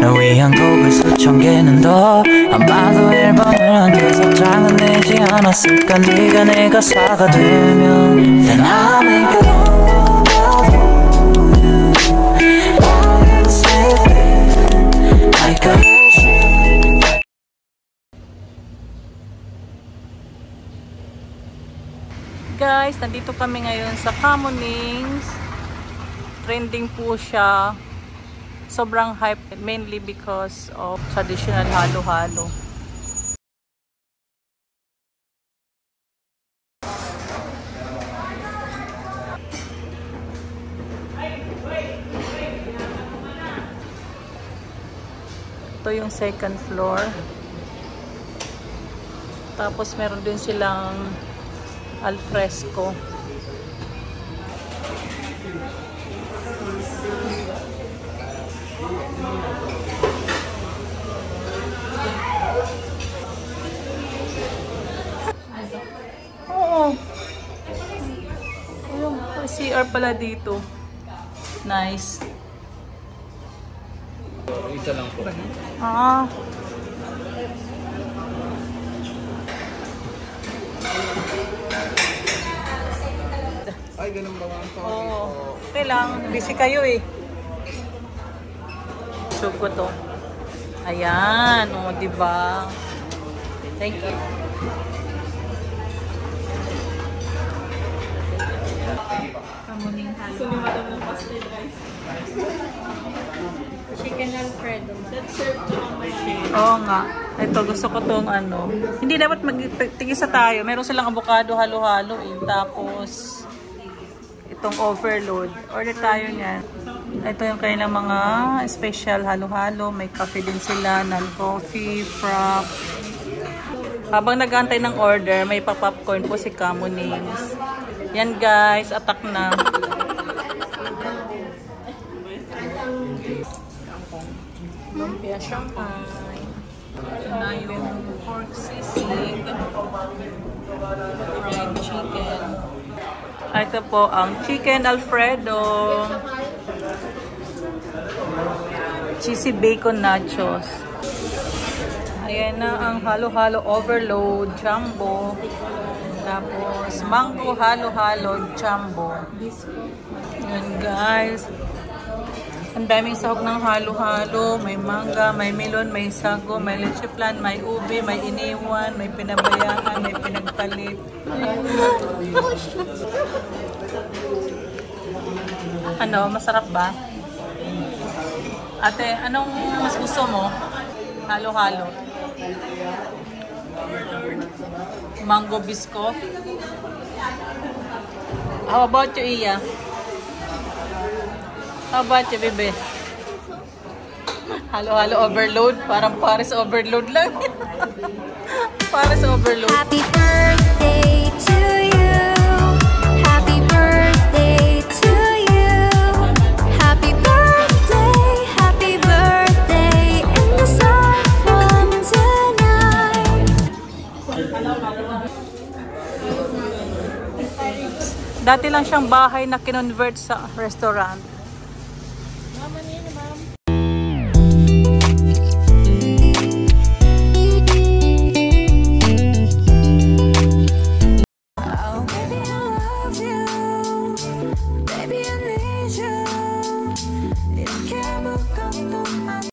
널 위한 곡을 수천 개는 더 아마도 앨범을 한 6장은 내지 않았을까. 네가 내 가사가 되면 Then I'll make it all about you. I'll say it like I should. Guys, nandito kami ngayon sa Camonings. Trending po siya. Sobrang hype, mainly because of traditional halo-halo. Ito yung second floor. Tapos meron din silang alfresco. Oo. Ayun, CR pala dito. Nice. Isa lang po. Ah. Ay, ganun ba mga tao? Oo. Okay lang. Busy kayo eh. Sub ko to. Ayan. O, diba? Thank you. Camoning halo. Sulimadam ng pastel guys. Chicken Alfredo. Let's serve to ang machine. Oo nga. Ito, gusto ko tong ano. Hindi dapat magtigisa tayo. Meron silang avocado halo-halo eh. Tapos itong overload. Order tayo niyan. Ito yung kanilang mga special halo-halo. May coffee din sila, non-coffee, frap. Habang nag-aantay ng order, may pa-popcorn po si Camonings. Yan guys, attack na. Lumpia Shanghai. Na yung pork sisig. Fried chicken. Ito po ang chicken Alfredo. Cheesy bacon nachos. Ayan na ang halo-halo overload jumbo. Tapos mango halo-halo jumbo. Ayan guys. Ang daming sahog ng halo-halo. May mangga, may melon, may sago, may leche flan, may ube, may iniwan, may pinabayaan, may pinagpalit. Ano, masarap ba? Ate, anong mas gusto mo? Halo-halo. Mango biscoff. How about you, Iya? How about you, bebe? Halo-halo overload. Parang Paris overload lang. Paris overload. Happy birthday to you. Happy birthday to you. Happy birthday, happy birthday in the sun from tonight. Dati lang siyang bahay na kinonvert sa restaurant.